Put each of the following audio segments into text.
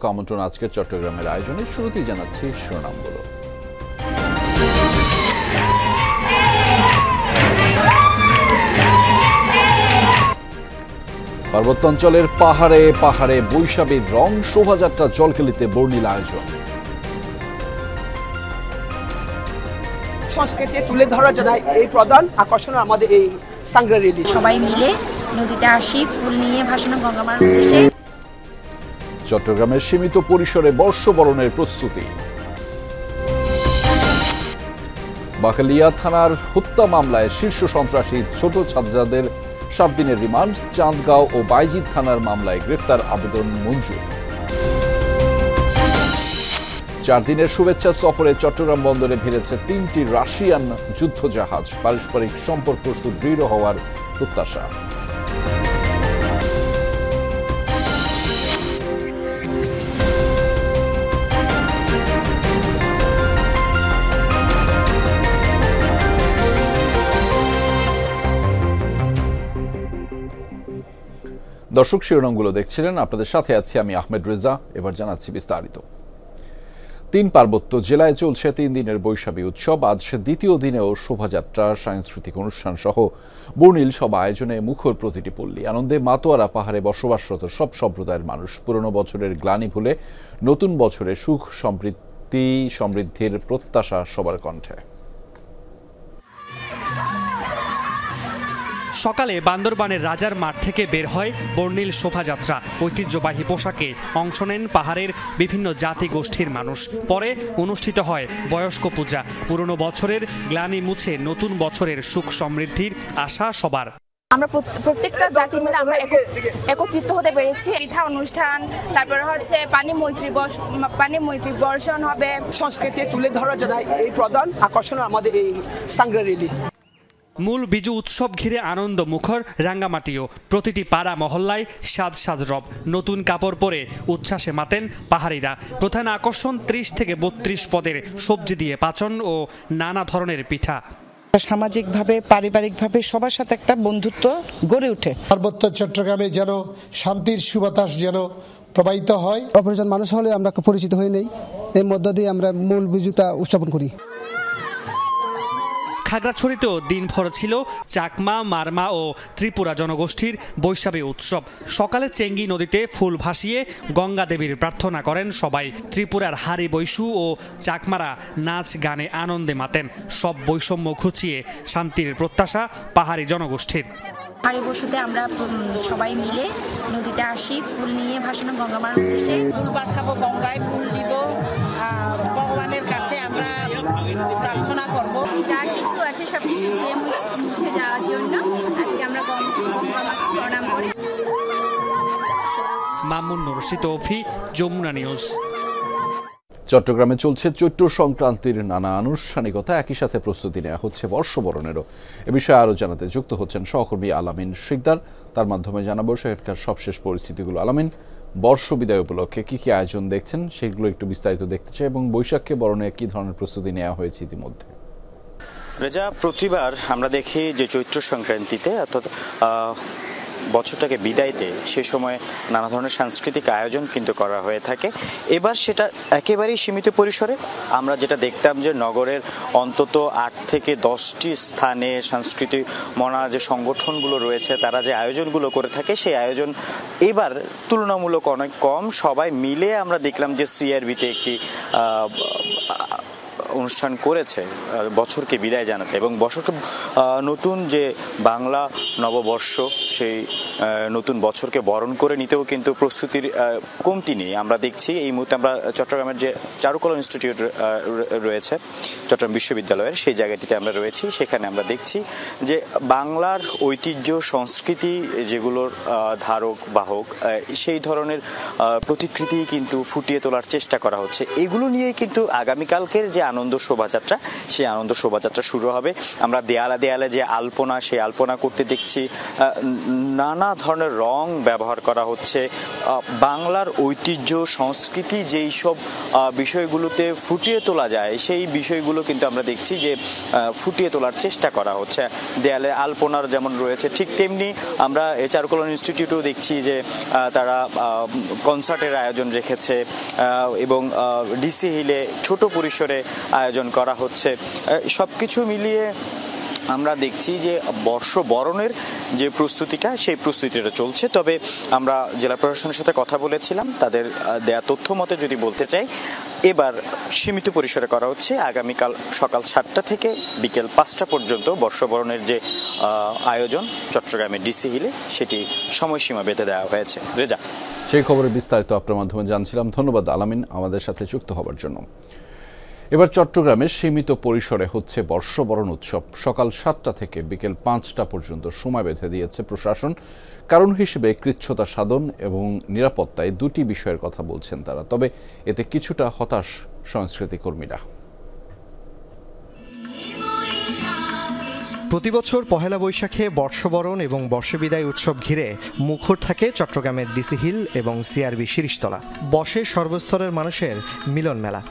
আমন্ত্রণ আজকের চট্টগ্রামের আয়োজনে শুরুতেই জানাচ্ছি শিরোনামগুলো। পার্বত্যাঞ্চলের পাহাড়ে পাহাড়ে বৈশাখীর রং শোভাযাত্রা জলকেলিতে বর্ণিল আয়োজন। সংস্কৃতি তুলে ধরা যায় এই প্রধান আকর্ষণ আমাদের এই সাংগ্রা রেলি। সবাই মিলে নদীতে আসি ফুল নিয়ে ভাসানো গঙ্গামার উদ্দেশ্যে। চট্টগ্রামের সীমিত পরিসরে বর্ষবরণের প্রস্তুতি। বাকালিয়া থানার হত্যা মামলায় শীর্ষ সন্ত্রাসী ছোট ছাত্রদের 7 দিনের রিমান্ড। চাঁদগাঁও ও বাইজিদ থানার মামলায় গ্রেফতার আবেদন মঞ্জুর। 4 দিনের শুভেচ্ছা সফরে চট্টগ্রাম বন্দরে ভিড়েছে 3টি রাশিয়ান যুদ্ধজাহাজ। পারস্পরিক সম্পর্ক সুদৃঢ় হওয়ার প্রত্যাশা। দর্শক, শিরোনামগুলো দেখছিলেন, আপনাদের সাথে আছি আমি আহমেদ রেজা। এবার জানাচ্ছি বিস্তারিত। 3 পার্বত্য জেলায় চলছে 3 দিনের বৈশাখী উৎসব। আজ দ্বিতীয় দিনেও শোভাযাত্রা, সাংস্কৃতিক অনুষ্ঠান সহ বর্ণিল সব আয়োজনে মুখর প্রতিটি পল্লী। আনন্দে মাতোয়ারা পাহাড়ে বসবাসরত সব সম্প্রদায়ের মানুষ পুরনো বছরের গ্লানি ভুলে নতুন বছরে সুখ সমৃদ্ধির প্রত্যাশা সবার কণ্ঠে। সকালে বান্দরবানের রাজার মাঠ থেকে বের হয় বর্ণিল শোভাযাত্রা। ঐতিহ্যবাহী পোশাকে অংশ নেন পাহাড়ের বিভিন্ন জাতি গোষ্ঠীর মানুষ। পরে অনুষ্ঠিত হয় বয়স্ক পূজা। পুরনো বছরের গ্লানি মুছে নতুন বছরের সুখ সমৃদ্ধির আশা সবার। আমরা প্রত্যেকটা জাতি মিলে আমরা একত্রিত হতে পেরেছি। পিঠা অনুষ্ঠান, তারপরে হচ্ছে পানি মৈত্রী বর্ষণ হবে। সংস্কৃতি তুলে ধরা যায় এই প্রধান আকর্ষণ আমাদের এই সাংগ্রা রেলি। মূল বিজু উৎসব ঘিরে আনন্দ মুখর রাঙ্গামাটিও। প্রতিটি পাড়া মহল্লায় সাজ রব। নতুন কাপড় পরে উচ্ছ্বাসে মাতেন পাহাড়িরা। প্রধান আকর্ষণ 30 থেকে 32 পদের সবজি দিয়ে পাচন ও নানা ধরনের পিঠা। সামাজিকভাবে পারিবারিকভাবে সবার সাথে একটা বন্ধুত্ব গড়ে ওঠে। পার্বত্য চট্টগ্রামে যেন শান্তির সুবাতাস যেন প্রবাহিত হয়। অপরিচিত মানুষ হলে আমরা পরিচিত হয়ে নেই, এর মধ্য দিয়ে আমরা মূল বিজুতা উদযাপন করি। খাগড়াছড়িতেও দিনভর ছিল চাকমা, মারমা ও ত্রিপুরা জনগোষ্ঠীর বৈশাখী উৎসব। সকালে চেঙ্গি নদীতে ফুল ভাসিয়ে গঙ্গা দেবীর প্রার্থনা করেন সবাই। ত্রিপুরার হারি বৈশু ও চাকমারা নাচ গানে আনন্দে মাতেন। সব বৈষম্য ঘুচিয়ে শান্তির প্রত্যাশা পাহাড়ি জনগোষ্ঠীর। হারি বসুতে আমরা সবাই মিলে নদীতে আসি ফুল নিয়ে ভাসানো গঙ্গামার উদ্দেশ্যে। ফুল বাসাবো, গঙ্গায় ফুল দিব, ভগবানের কাছে আমরা প্রার্থনা করব। যা কিছু আছে সবকিছু দিয়ে মুছে যাওয়ার জন্য আজকে আমরা গঙ্গামাকে প্রণাম করি। মামুন রশিদ তৌফি, যমুনা নিউজ। চট্টগ্রামে চলছে চৈত্র সংক্রান্তির নানা আনুষ্ঠানিকতা। একই সাথে প্রস্তুতি নেওয়া হচ্ছে বর্ষবরণেরও। এ বিষয়ে আরও জানাতে যুক্ত হচ্ছেন সহকর্মী আলামিন শিকদার। তার মাধ্যমে জানাবো সেখানকার সবশেষ পরিস্থিতিগুলো। আলামিন, বর্ষ বিদায় উপলক্ষে কি কি আয়োজন দেখছেন সেগুলো একটু বিস্তারিত দেখতে চাই, এবং বৈশাখকে বরণে কি ধরনের প্রস্তুতি নেওয়া হয়েছে ইতিমধ্যে? রেজা, প্রতিবার আমরা দেখি যে চৈত্র সংক্রান্তিতে অর্থাৎ বছরটাকে বিদায়তে সে সময় নানা ধরনের সাংস্কৃতিক আয়োজন কিন্তু করা হয়ে থাকে। এবার সেটা একেবারেই সীমিত পরিসরে। আমরা যেটা দেখতাম যে নগরের অন্তত 8 থেকে 10টি স্থানে সাংস্কৃতিক মনা যে সংগঠনগুলো রয়েছে তারা যে আয়োজনগুলো করে থাকে সেই আয়োজন এবার তুলনামূলক অনেক কম। সবাই মিলে আমরা দেখলাম যে সিআরবিতে একটি অনুষ্ঠান করেছে বছরকে বিদায় জানাতে, এবং বছরকে নতুন যে বাংলা নববর্ষ সেই নতুন বছরকে বরণ করে নিতেও কিন্তু প্রস্তুতির কমতি নেই। আমরা দেখছি এই মুহূর্তে আমরা চট্টগ্রামের যে চারুকলা ইনস্টিটিউট রয়েছে চট্টগ্রাম বিশ্ববিদ্যালয়ের, সেই জায়গাটিতে আমরা রয়েছি। সেখানে আমরা দেখছি যে বাংলার ঐতিহ্য সংস্কৃতি যেগুলোর ধারক বাহক সেই ধরনের প্রতিকৃতি কিন্তু ফুটিয়ে তোলার চেষ্টা করা হচ্ছে। এগুলো নিয়েই কিন্তু আগামীকালকের যে আনন্দ আনন্দ শোভাযাত্রা, সেই আনন্দ শোভাযাত্রা শুরু হবে। আমরা দেয়ালে দেয়ালে যে আলপনা, সেই আলপনা করতে দেখছি নানা ধরনের রং ব্যবহার করা হচ্ছে। বাংলার ঐতিহ্য সংস্কৃতি যেই সব বিষয়গুলোতে ফুটিয়ে তোলা যায় সেই বিষয়গুলো কিন্তু আমরা দেখছি যে ফুটিয়ে তোলার চেষ্টা করা হচ্ছে। দেয়ালে আলপনার যেমন রয়েছে ঠিক তেমনি আমরা চারুকলা ইনস্টিটিউটেও দেখছি যে তারা কনসার্টের আয়োজন রেখেছে এবং ডিসি হিলে ছোট পরিসরে আয়োজন করা হচ্ছে। সবকিছু মিলিয়ে আমরা দেখছি যে বর্ষবরণের যে প্রস্তুতিটা, সেই প্রস্তুতিটা চলছে। তবে আমরা জেলা প্রশাসনের সাথে কথা বলেছিলাম, তাদের দেয়া তথ্য মতে যদি বলতে চাই, এবার সীমিত পরিসরে করা হচ্ছে। আগামীকাল সকাল 7টা থেকে বিকেল 5টা পর্যন্ত বর্ষবরণের যে আয়োজন চট্টগ্রামের ডিসি হিলে, সেটি সময়সীমা বেঁধে দেওয়া হয়েছে। রেজা, সেই খবরের বিস্তারিত আপনার মাধ্যমে জানছিলাম। ধন্যবাদ আলামিন আমাদের সাথে যুক্ত হবার জন্য। এবার চট্টগ্রামে সীমিত পরিসরে হচ্ছে বর্ষবরণ উৎসব। সকাল 7টা থেকে বিকেল 5টা পর্যন্ত সময় বেঁধে দিয়েছে প্রশাসন। কারণ হিসেবে কৃচ্ছতা সাধন এবং নিরাপত্তায় দুটি বিষয়ের কথা বলছেন তারা। তবে এতে কিছুটা হতাশ সংস্কৃতি কর্মীরা। প্রতিবছর পহেলা বৈশাখে বর্ষবরণ এবং বর্ষবিদায় উৎসব ঘিরে মুখর থাকে চট্টগ্রামের ডিসি হিল এবং সিআরবি শিরিষতলা। বসে সর্বস্তরের মানুষের মিলন মেলা।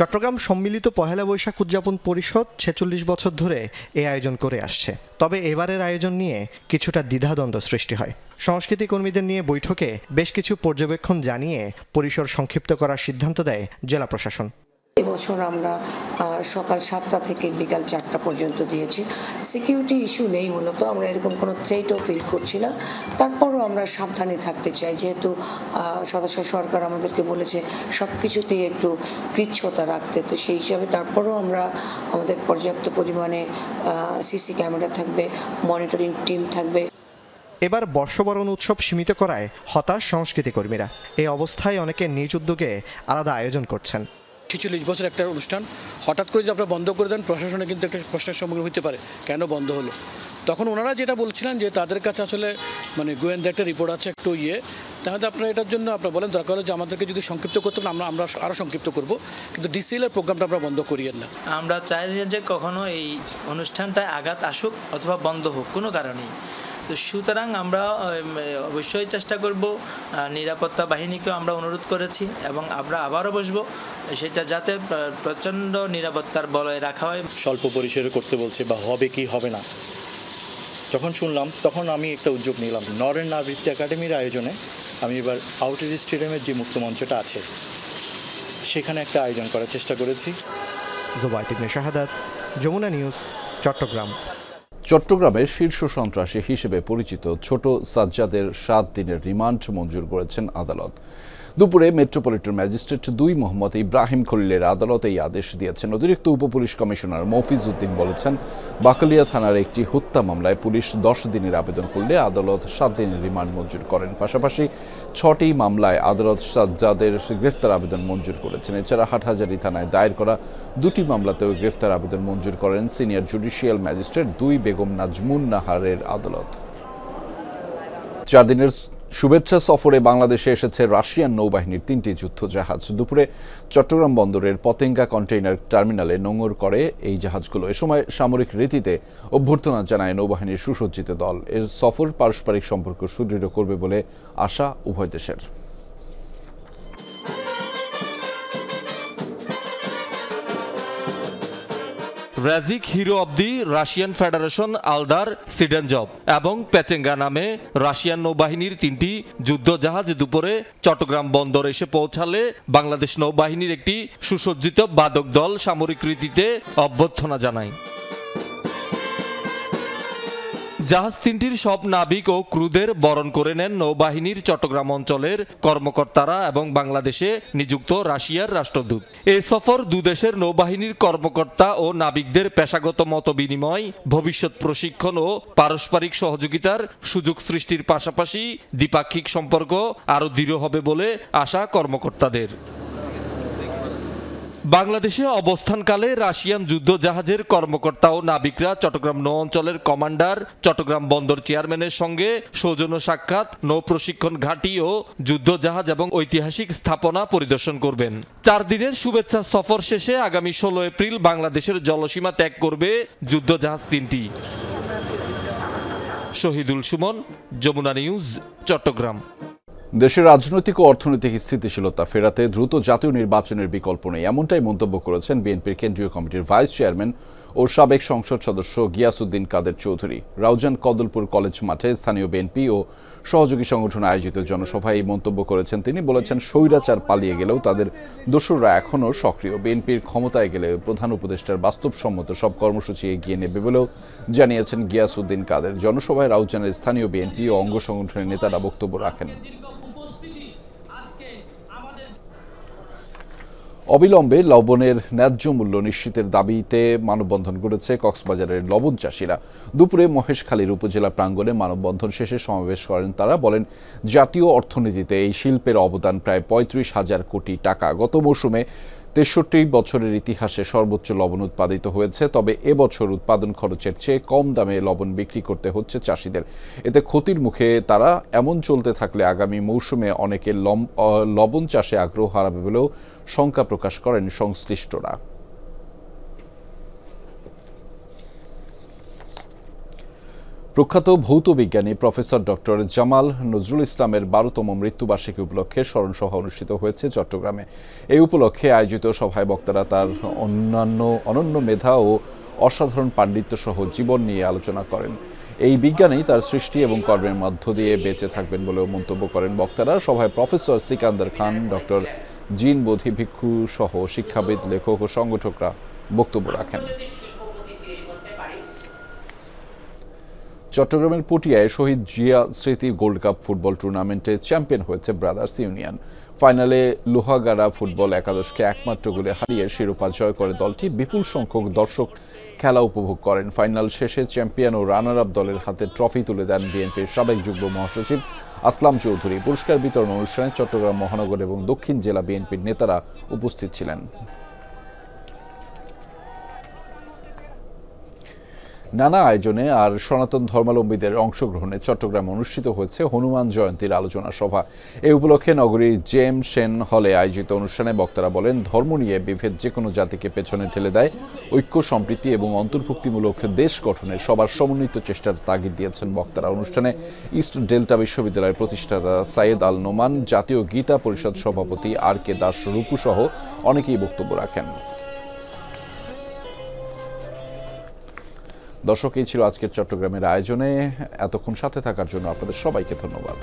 চট্টগ্রাম সম্মিলিত পহেলা বৈশাখ উদযাপন পরিষদ 46 বছর ধরে এই আয়োজন করে আসছে। তবে এবারের আয়োজন নিয়ে কিছুটা দ্বিধাদ্বন্দ্ব সৃষ্টি হয়। সংস্কৃতি কর্মীদের নিয়ে বৈঠকে বেশ কিছু পর্যবেক্ষণ জানিয়ে পরিসর সংক্ষিপ্ত করার সিদ্ধান্ত দেয় জেলা প্রশাসন। এবছর আমরা সকাল 7টা থেকে বিকাল 4টা পর্যন্ত দিয়েছি। সিকিউরিটি ইস্যু নেই, মূলত আমরা এরকম কোনো থ্রেটও ফিল করছি না। তারপরও আমরা সাবধানে থাকতে চাই, যেহেতু সদস্য সরকার আমাদেরকে বলেছে সব কিছুতেই একটু কৃচ্ছতা রাখতে। তো সেই হিসাবে তারপরও আমরা আমাদের পর্যাপ্ত পরিমাণে সিসি ক্যামেরা থাকবে, মনিটরিং টিম থাকবে। এবার বর্ষবরণ উৎসব সীমিত করায় হতাশ সংস্কৃতি কর্মীরা। এই অবস্থায় অনেকে নিজ উদ্যোগে আলাদা আয়োজন করছেন। 46 বছর একটা অনুষ্ঠান হঠাৎ করে যদি আপনারা বন্ধ করে দেন, প্রশাসনে কিন্তু একটা প্রশ্নের সম্মুখীন হতে পারে, কেন বন্ধ হলো। তখন ওনারা যেটা বলছিলেন যে তাদের কাছে আসলে গোয়েন্দা একটা রিপোর্ট আছে একটু তাহলে আপনারা এটার জন্য আপনারা বলেন দরকার হলো যে আমাদেরকে যদি সংক্ষিপ্ত করতে আমরা আরও সংক্ষিপ্ত করব, কিন্তু ডিসিএলের প্রোগ্রামটা আমরা বন্ধ করিয়েন না। আমরা চাই যে কখনো এই অনুষ্ঠানটায় আঘাত আসুক অথবা বন্ধ হোক, কোনো কারণেই। তো সুতরাং আমরা অবশ্যই চেষ্টা করব, নিরাপত্তা বাহিনীকেও আমরা অনুরোধ করেছি এবং আমরা আবারও বসবো, সেটা যাতে প্রচণ্ড নিরাপত্তার বলয়ে রাখা হয়। স্বল্প পরিসরে করতে বলছে বা হবে কি হবে না, যখন শুনলাম তখন আমি একটা উদ্যোগ নিলাম। নরেন আবৃত্তি একাডেমির আয়োজনে আমি এবার আউটার স্টেডিয়ামের যে মুক্ত মঞ্চটা আছে সেখানে একটা আয়োজন করার চেষ্টা করেছি। জুবাইর ইবনে শাহাদাত, যমুনা নিউজ, চট্টগ্রাম। চট্টগ্রামের শীর্ষ সন্ত্রাসী হিসেবে পরিচিত ছোট সাজ্জাদের 7 দিনের রিমান্ড মঞ্জুর করেছেন আদালত। দুপুরে মেট্রোপলিটন ম্যাজিস্ট্রেট 2 মোহাম্মদ ইব্রাহিম খলিলের আদালত এই আদেশ দিয়েছেন। অতিরিক্ত উপপুলিশ কমিশনার মফিজ উদ্দিন বলেছেন, বাকলিয়া থানার একটি হত্যা মামলায় পুলিশ 10 দিনের আবেদন করলে আদালত 7 দিনের রিমান্ড মঞ্জুর করেন। পাশাপাশি 6টি মামলায় আদালত সাজ্জাদের গ্রেফতার আবেদন মঞ্জুর করেছেন। এছাড়া হাটহাজারী থানায় দায়ের করা 2টি মামলাতেও গ্রেফতার আবেদন মঞ্জুর করেন senior judicial magistrate 2 Begum Najmun নাহারের আদালত। 4 দিনের শুভেচ্ছা সফরে বাংলাদেশে এসেছে রাশিয়ান নৌবাহিনীর 3টি যুদ্ধ জাহাজ। দুপুরে চট্টগ্রাম বন্দরের পতেঙ্গা কন্টেইনার টার্মিনালে নোঙর করে এই জাহাজগুলো। এ সময় সামরিক রীতিতে অভ্যর্থনা জানায় নৌবাহিনীর সুসজ্জিত দল। এর সফর পারস্পরিক সম্পর্ক সুদৃঢ় করবে বলে আশা উভয় দেশের। রাজিক hero of the Russian Federation Aldar Tsydenzhapov এবং পেচেঙ্গা নামে রাশিয়ান নৌবাহিনীর 3টি যুদ্ধ জাহাজ দুপুরে চট্টগ্রাম বন্দর এসে পৌঁছালে বাংলাদেশ নৌবাহিনীর একটি সুসজ্জিত বাদক দল সামরিক রীতিতে অভ্যর্থনা জানায়। জাহাজ 3টির সব নাবিক ও ক্রুদের বরণ করে নেন নৌবাহিনীর চট্টগ্রাম অঞ্চলের কর্মকর্তারা এবং বাংলাদেশে নিযুক্ত রাশিয়ার রাষ্ট্রদূত। এই সফর দুদেশের নৌবাহিনীর কর্মকর্তা ও নাবিকদের পেশাগত মত বিনিময়, ভবিষ্যৎ প্রশিক্ষণ ও পারস্পরিক সহযোগিতার সুযোগ সৃষ্টির পাশাপাশি দ্বিপাক্ষিক সম্পর্ক আরও দৃঢ় হবে বলে আশা কর্মকর্তাদের। বাংলাদেশে অবস্থানকালে রাশিয়ান যুদ্ধ জাহাজের কর্মকর্তা ও নাবিকরা চট্টগ্রাম নৌ অঞ্চলের কমান্ডার, চট্টগ্রাম বন্দর চেয়ারম্যানের সঙ্গে সৌজন্য সাক্ষাৎ, নৌ প্রশিক্ষণ ঘাঁটি ও যুদ্ধ জাহাজ এবং ঐতিহাসিক স্থাপনা পরিদর্শন করবেন। 4 দিনের শুভেচ্ছা সফর শেষে আগামী 16 এপ্রিল বাংলাদেশের জলসীমা ত্যাগ করবে যুদ্ধ জাহাজ 3টি। শহীদুল সুমন, যমুনা নিউজ, চট্টগ্রাম। দেশের রাজনৈতিক ও অর্থনৈতিক স্থিতিশীলতা ফেরাতে দ্রুত জাতীয় নির্বাচনের বিকল্প নেই, এমনটাই মন্তব্য করেছেন বিএনপির কেন্দ্রীয় কমিটির ভাইস চেয়ারম্যান ও সাবেক সংসদ সদস্য গিয়াসউদ্দিন কাদের চৌধুরী। রাউজান কদলপুর কলেজ মাঠে স্থানীয় বিএনপি ও সহযোগী সংগঠন আয়োজিত জনসভায় এই মন্তব্য করেছেন তিনি। বলেছেন, স্বৈরাচার পালিয়ে গেলেও তাদের দোসররা এখনও সক্রিয়। বিএনপির ক্ষমতায় গেলে প্রধান উপদেষ্টার বাস্তবসম্মত সব কর্মসূচি এগিয়ে নেবে বলেও জানিয়েছেন গিয়াসউদ্দিন কাদের। জনসভায় রাউজানের স্থানীয় বিএনপি ও অঙ্গ সংগঠনের নেতারা বক্তব্য রাখেন। অবিলম্বে লবণের ন্যায্য মূল্য নিশ্চিতের দাবিতে মানববন্ধন করেছে কক্সবাজারের লবণ চাষিরা। দুপুরে মহেশখালীর উপজেলা প্রাঙ্গণে মানববন্ধন শেষে সমাবেশ করেন তারা। বলেন, জাতীয় অর্থনীতিতে এই শিল্পের অবদান প্রায় 35,000 কোটি টাকা। গত মৌসুমে 63 বছরের ইতিহাসে সর্বোচ্চ লবণ উৎপাদিত হয়েছে। তবে এবছর উৎপাদন খরচের চেয়ে কম দামে লবণ বিক্রি করতে হচ্ছে চাষিদের। এতে ক্ষতির মুখে তারা। এমন চলতে থাকলে আগামী মৌসুমে অনেকে লবণ চাষে আগ্রহ হারাবে বলেও শঙ্কা প্রকাশ করেন সংশ্লিষ্টরা। প্রখ্যাত ভৌত বিজ্ঞানী প্রফেসর ডক্টর জামাল নজরুল ইসলামের 12তম মৃত্যুবার্ষিকী উপলক্ষে স্মরণ সভা অনুষ্ঠিত হয়েছে চট্টগ্রামে। এই উপলক্ষে আয়োজিত সভায় বক্তারা তার অনন্য মেধা ও অসাধারণ পাণ্ডিত্য সহ জীবন নিয়ে আলোচনা করেন। এই বিজ্ঞানী তার সৃষ্টি এবং কর্মের মধ্য দিয়ে বেঁচে থাকবেন বলেও মন্তব্য করেন বক্তারা। সভায় প্রফেসর সিকান্দার খান, ডক্টর জিন বোধি ভিক্ষু সহ শিক্ষাবিদ, লেখক ও সংগঠকরা বক্তব্য রাখেন। চট্টগ্রামের পটিয়ায় শহীদ জিয়া স্মৃতি গোল্ড কাপ ফুটবল টুর্নামেন্টে চ্যাম্পিয়ন হয়েছে ব্রাদার্স ইউনিয়ন। ফাইনালে লোহাগাড়া ফুটবল একাদশকে একমাত্র গোলে হারিয়ে শিরোপা জয় করে দলটি। বিপুল সংখ্যক দর্শক খেলা উপভোগ করেন। ফাইনাল শেষে চ্যাম্পিয়ন ও রানার আপ দলের হাতে ট্রফি তুলে দেন বিএনপির সাবেক যুগ্ম মহাসচিব আসলাম চৌধুরী। পুরস্কার বিতরণ অনুষ্ঠানে চট্টগ্রাম মহানগর এবং দক্ষিণ জেলা বিএনপির নেতারা উপস্থিত ছিলেন। নানা আয়োজনে আর সনাতন ধর্মাবলম্বীদের অংশগ্রহণে চট্টগ্রামে অনুষ্ঠিত হয়েছে হনুমান জয়ন্তীর আলোচনা সভা। এই উপলক্ষে নগরীর জেম সেন হলে আয়োজিত অনুষ্ঠানে বক্তারা বলেন, ধর্ম নিয়ে বিভেদ যে কোনো জাতিকে পেছনে ঠেলে দেয়। ঐক্য, সম্প্রীতি এবং অন্তর্ভুক্তিমূলক দেশ গঠনে সবার সমন্বিত চেষ্টার তাগিদ দিয়েছেন বক্তারা। অনুষ্ঠানে ইস্ট ডেল্টা বিশ্ববিদ্যালয়ের প্রতিষ্ঠাতা সাইয়েদ আল নোমান, জাতীয় গীতা পরিষদ সভাপতি আর কে দাস রূপু সহ অনেকেই বক্তব্য রাখেন। দর্শক, এই ছিল আজকের চট্টগ্রামের আয়োজনে। এতক্ষণ সাথে থাকার জন্য আপনাদের সবাইকে ধন্যবাদ।